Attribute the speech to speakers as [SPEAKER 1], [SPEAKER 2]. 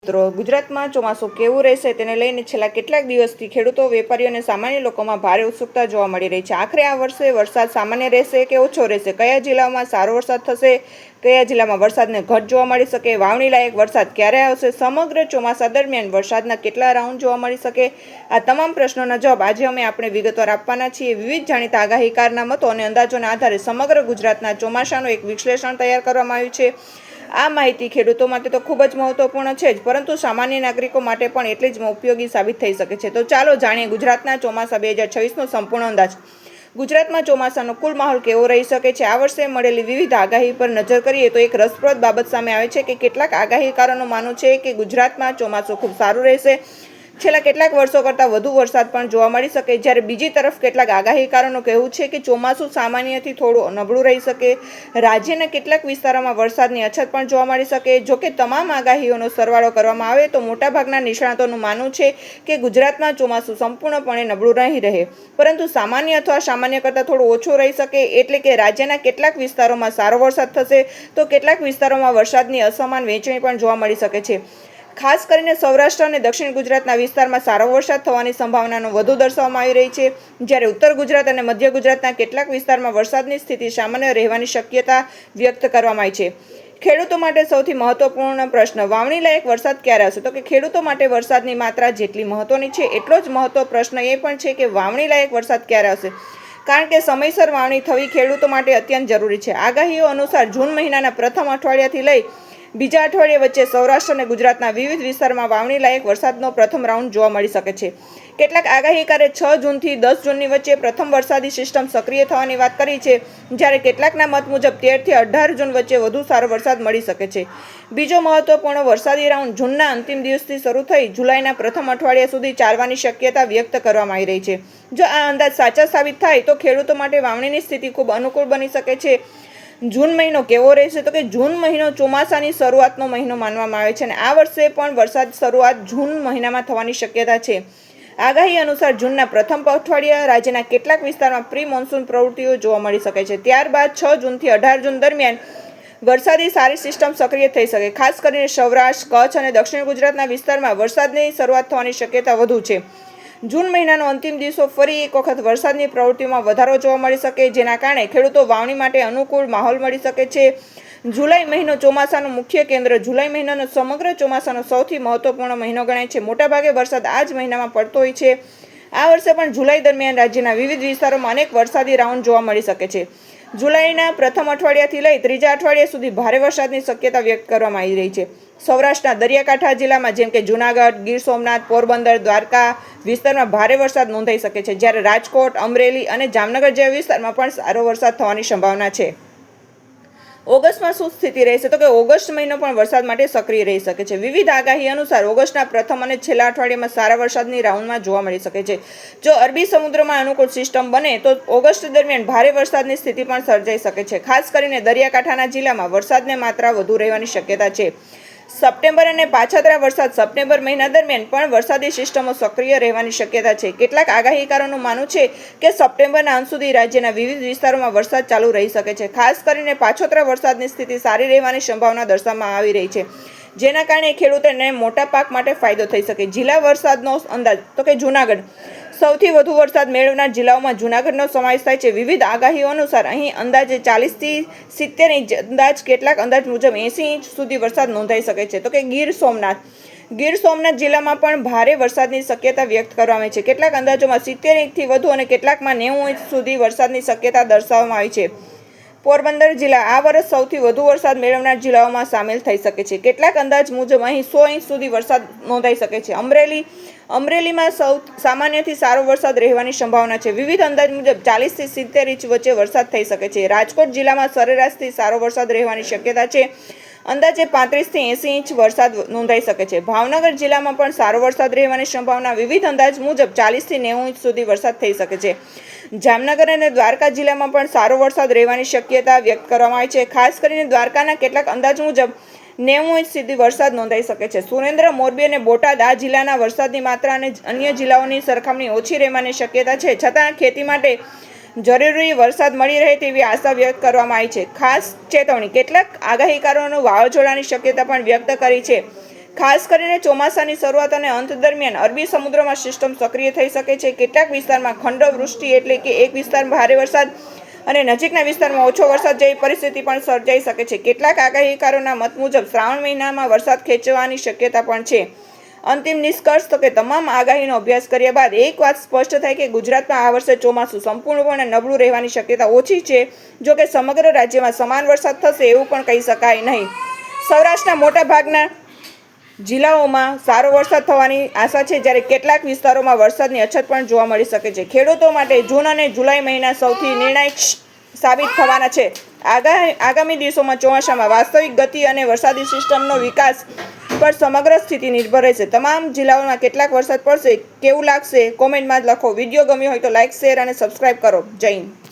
[SPEAKER 1] મિત્રો, ગુજરાતમાં ચોમાસું કેવું રહેશે તેને લઈને છેલ્લા કેટલાક દિવસથી ખેડૂતો, વેપારીઓ અને સામાન્ય લોકોમાં ભારે ઉત્સુકતા જોવા મળી રહી છે. આખરે આ વર્ષે વરસાદ સામાન્ય રહેશે કે ઓછો રહેશે? કયા જિલ્લામાં સારો વરસાદ થશે? કયા જિલ્લામાં વરસાદને ઘટ જોવા મળી શકે? વાવણી લાયક વરસાદ ક્યારે આવશે? સમગ્ર ચોમાસા દરમિયાન વરસાદના કેટલા રાઉન્ડ જોવા મળી શકે? આ તમામ પ્રશ્નોના જવાબ આજે આપણે વિગતવાર આપવાના છીએ. વિવિધ જાણીતા આગાહીકારના મતો અને અંદાજોના આધારે સમગ્ર ગુજરાતના ચોમાસાનું એક વિશ્લેષણ તૈયાર કરવામાં આવ્યું છે. આ માહિતી ખેડૂતો માટે તો ખૂબ જ મહત્વપૂર્ણ છે જ, પરંતુ સામાન્ય નાગરિકો માટે પણ એટલી જ ઉપયોગી સાબિત થઈ શકે છે. તો ચાલો જાણીએ ગુજરાતના ચોમાસા 2026નો સંપૂર્ણ અંદાજ. ગુજરાતમાં ચોમાસાનો કુલ માહોલ કેવો રહી શકે છે? આ વર્ષે મળેલી વિવિધ આગાહી પર નજર કરીએ તો એક રસપ્રદ બાબત સામે આવે છે કે કેટલાક આગાહીકારોનું માનવું છે કે ગુજરાતમાં ચોમાસું ખૂબ સારું રહેશે, છેલ્લા કેટલાક વર્ષો કરતાં વધુ વરસાદ પણ જોવા મળી શકે, જ્યારે બીજી તરફ કેટલાક આગાહીકારોનું કહેવું છે કે ચોમાસું સામાન્યથી થોડું નબળું રહી શકે, રાજ્યના કેટલાક વિસ્તારોમાં વરસાદની અછત પણ જોવા મળી શકે. જોકે તમામ આગાહીઓનો સરવાળો કરવામાં આવે તો મોટાભાગના નિષ્ણાતોનું માનવું છે કે ગુજરાતમાં ચોમાસું સંપૂર્ણપણે નબળું નહીં રહે, પરંતુ સામાન્ય અથવા સામાન્ય કરતાં થોડું ઓછું રહી શકે. એટલે કે રાજ્યના કેટલાક વિસ્તારોમાં સારો વરસાદ થશે તો કેટલાક વિસ્તારોમાં વરસાદની અસમાન વહેંચણી પણ જોવા મળી શકે છે. ખાસ કરીને સૌરાષ્ટ્ર અને દક્ષિણ ગુજરાતના વિસ્તારમાં સારો વરસાદ થવાની સંભાવનાનો વધુ દર્શાવવામાં આવી રહી છે, જ્યારે ઉત્તર ગુજરાત અને મધ્ય ગુજરાતના કેટલાક વિસ્તારમાં વરસાદની સ્થિતિ સામાન્ય રહેવાની શક્યતા વ્યક્ત કરવામાં આવી છે. ખેડૂતો માટે સૌથી મહત્વપૂર્ણ પ્રશ્ન: વાવણી લાયક વરસાદ ક્યારે આવશે? તો કે ખેડૂતો માટે વરસાદની માત્રા જેટલી મહત્વની છે એટલો જ મહત્વનો પ્રશ્ન એ પણ છે કે વાવણી લાયક વરસાદ ક્યારે આવશે, કારણ કે સમયસર વાવણી થવી ખેડૂતો માટે અત્યંત જરૂરી છે. આગાહીઓ અનુસાર જૂન મહિનાના પ્રથમ અઠવાડિયાથી લઈ બીજા અઠવાડિયા વચ્ચે સૌરાષ્ટ્ર અને ગુજરાતના વિવિધ વિસ્તારમાં વાવણી લાયક વરસાદનો પ્રથમ રાઉન્ડ જોવા મળી શકે છે. કેટલાક આગાહીકારે 6 જૂનથી 10 જૂનની વચ્ચે પ્રથમ વરસાદી સિસ્ટમ સક્રિય થવાની વાત કરી છે, જ્યારે કેટલાકના મત મુજબ 13 થી 18 જૂન વચ્ચે વધુ સારો વરસાદ મળી શકે છે. બીજો મહત્વપૂર્ણ વરસાદી રાઉન્ડ જૂનના અંતિમ દિવસથી શરૂ થઈ જુલાઈના પ્રથમ અઠવાડિયા સુધી ચાલવાની શક્યતા વ્યક્ત કરવામાં આવી રહી છે. જો આ અંદાજ સાચા સાબિત થાય તો ખેડૂતો માટે વાવણીની સ્થિતિ ખૂબ અનુકૂળ બની શકે છે. જૂન મહિનો કેવો રહેશે? તો કે જૂન મહિનો ચોમાસાની શરૂઆતનો મહિનો માનવામાં આવે છે અને આ વર્ષે પણ વરસાદ શરૂઆત જૂન મહિનામાં થવાની શક્યતા છે. આગાહી અનુસાર જૂનના પ્રથમ અઠવાડિયા રાજ્યના કેટલાક વિસ્તારમાં પ્રી મોન્સૂન પ્રવૃત્તિઓ જોવા મળી શકે છે. ત્યારબાદ 6 જૂનથી 18 જૂન દરમિયાન વરસાદી સારી સિસ્ટમ સક્રિય થઈ શકે. ખાસ કરીને સૌરાષ્ટ્ર, કચ્છ અને દક્ષિણ ગુજરાતના વિસ્તારમાં વરસાદની શરૂઆત થવાની શક્યતા વધુ છે. જૂન મહિનાનો અંતિમ દિવસો ફરી એક વખત વરસાદની પ્રવૃત્તિમાં વધારો જોવા મળી શકે, જેના કારણે ખેડૂતો વાવણી માટે અનુકૂળ માહોલ મળી શકે છે. જુલાઈ મહિનો ચોમાસાનું મુખ્ય કેન્દ્ર. જુલાઈ મહિનાનો સમગ્ર ચોમાસાનો સૌથી મહત્વપૂર્ણ મહિનો ગણાય છે. મોટાભાગે વરસાદ આ જ મહિનામાં પડતો હોય છે. આ વર્ષે પણ જુલાઈ દરમિયાન રાજ્યના વિવિધ વિસ્તારોમાં અનેક વરસાદી રાઉન્ડ જોવા મળી શકે છે. જુલાઈના પ્રથમ અઠવાડિયાથી લઈ ત્રીજા અઠવાડિયા સુધી ભારે વરસાદની શક્યતા વ્યક્ત કરવામાં આવી રહી છે. સૌરાષ્ટ્રના દરિયાકાંઠા જિલ્લામાં જેમ કે જૂનાગઢ, ગીર સોમનાથ, પોરબંદર, દ્વારકા વિસ્તારમાં ભારે વરસાદ નોંધાઈ શકે છે, જ્યારે રાજકોટ, અમરેલી અને જામનગર જેવા વિસ્તારમાં પણ સારો વરસાદ થવાની સંભાવના છે. ઓગસ્ટમાં શું સ્થિતિ રહેશે? તો કે ઓગસ્ટ મહિનો પણ વરસાદ માટે સક્રિય રહી શકે છે. વિવિધ આગાહી અનુસાર ઓગસ્ટના પ્રથમ અને છેલ્લા અઠવાડિયામાં સારા વરસાદની રાઉન્ડમાં જોવા મળી શકે છે. જો અરબી સમુદ્રમાં અનુકૂળ સિસ્ટમ બને તો ઓગસ્ટ દરમિયાન ભારે વરસાદની સ્થિતિ પણ સર્જાઈ શકે છે. ખાસ કરીને દરિયાકાંઠાના જિલ્લામાં વરસાદની માત્રા વધુ રહેવાની શક્યતા છે. સપ્ટેમ્બર અને પાછતરા વરસાદ. સપ્ટેમ્બર મહિના દરમિયાન પણ વરસાદી સિસ્ટમો સક્રિય રહેવાની શક્યતા છે. કેટલાક આગાહીકારોનું માનવું છે કે સપ્ટેમ્બરના અંત સુધી રાજ્યના વિવિધ વિસ્તારોમાં વરસાદ ચાલુ રહી શકે છે. ખાસ કરીને પાછોતરા વરસાદની સ્થિતિ સારી રહેવાની સંભાવના દર્શાવવામાં આવી રહી છે, જેના કારણે ખેડૂતોને મોટા પાક માટે ફાયદો થઈ શકે. જિલ્લા વરસાદનો અંદાજ. તો કે જૂનાગઢ સૌથી વધુ વરસાદ મેળવનાર જિલ્લાઓમાં જૂનાગઢનો સમાવેશ થાય છે. વિવિધ આગાહીઓ અનુસાર અહીં અંદાજે 40 થી 70 ઇંચ, કેટલાક અંદાજ મુજબ 80 ઇંચ સુધી વરસાદ નોંધાઈ શકે છે. તો કે ગીર સોમનાથ જિલ્લામાં પણ ભારે વરસાદની શક્યતા વ્યક્ત કરવામાં આવી છે. કેટલાક અંદાજોમાં 70 ઇંચથી વધુ અને કેટલાકમાં 90 ઇંચ સુધી વરસાદની શક્યતા દર્શાવવામાં આવી છે. પોરબંદર જિલ્લા આ વર્ષ સૌથી વધુ વરસાદ મેળવનાર જિલ્લાઓમાં સામેલ થઈ શકે છે. કેટલાક અંદાજ મુજબ અહીં 100 ઇંચ સુધી વરસાદ નોંધાઈ શકે છે. અમરેલીમાં સામાન્યથી સારો વરસાદ રહેવાની સંભાવના છે. વિવિધ અંદાજ મુજબ 40 થી 70 ઇંચ વચ્ચે વરસાદ થઈ શકે છે. રાજકોટ જિલ્લામાં સરેરાશથી સારો વરસાદ રહેવાની શક્યતા છે. અંદાજે 35 થી 80 ઇંચ વરસાદ નોંધાઈ શકે છે. ભાવનગર જિલ્લામાં પણ સારો વરસાદ રહેવાની સંભાવના. વિવિધ અંદાજ મુજબ 40 થી 90 ઇંચ સુધી વરસાદ થઈ શકે છે. જામનગર અને દ્વારકા જિલ્લામાં પણ સારો વરસાદ રહેવાની શક્યતા વ્યક્ત કરવામાં આવી છે. ખાસ કરીને દ્વારકાના કેટલાક અંદાજ મુજબ 90 ઇંચ સુધી વરસાદ નોંધાઈ શકે છે. સુરેન્દ્ર, મોરબી અને બોટાદ આ જિલ્લાના વરસાદની માત્રા અને અન્ય જિલ્લાઓની સરખામણી ઓછી રહેવાની શક્યતા છે, છતાં ખેતી માટે જરૂરી વરસાદ મળી રહે તેવી આશા વ્યક્ત કરવામાં આવી છે. ખાસ ચેતવણી. કેટલાક આગાહીકારોએ વાવાઝોડાની શક્યતા પણ વ્યક્ત કરી છે. ખાસ કરીને ચોમાસાની શરૂઆત અને અંત દરમિયાન અરબી સમુદ્રમાં સિસ્ટમ સક્રિય થઈ શકે છે. કેટલાક વિસ્તારમાં ખંડવૃષ્ટિ એટલે કે એક વિસ્તારમાં ભારે વરસાદ અને નજીકના વિસ્તારમાં ઓછો વરસાદ જેવી પરિસ્થિતિ પણ સર્જાઈ શકે છે. કેટલાક આગાહીકારોના મત મુજબ શ્રાવણ મહિનામાં વરસાદ ખેંચવાની શક્યતા પણ છે. અંતિમ નિષ્કર્ષ તો કે તમામ આગાહીનો અભ્યાસ કર્યા બાદ એક વાત સ્પષ્ટ થાય કે ગુજરાતમાં આ વર્ષે ચોમાસું સંપૂર્ણપણે નબળું રહેવાની શક્યતા ઓછી છે. જો કે સમગ્ર રાજ્યમાં સમાન વરસાદ થશે એવું પણ કહી શકાય નહીં. સૌરાષ્ટ્રના મોટા ભાગના જિલ્લાઓમાં સારો વરસાદ થવાની આશા છે, જ્યારે કેટલાક વિસ્તારોમાં વરસાદની અછત પણ જોવા મળી શકે છે. ખેડૂતો માટે જૂન અને જુલાઈ મહિના સૌથી નિર્ણાયક સાબિત થવાના છે. આગામી દિવસોમાં ચોમાસામાં વાસ્તવિક ગતિ અને વરસાદી સિસ્ટમનો વિકાસ પર સમગ્ર સ્થિતિ નિર્ભર રહેશે. તમામ જિલ્લાઓમાં કેટલાક વરસાદ પડશે, કેવું લાગશે કોમેન્ટમાં લખો. વિડીયો ગમ્યો હોય તો લાઇક, શેર અને સબસ્ક્રાઇબ કરો. જય હિન્દ.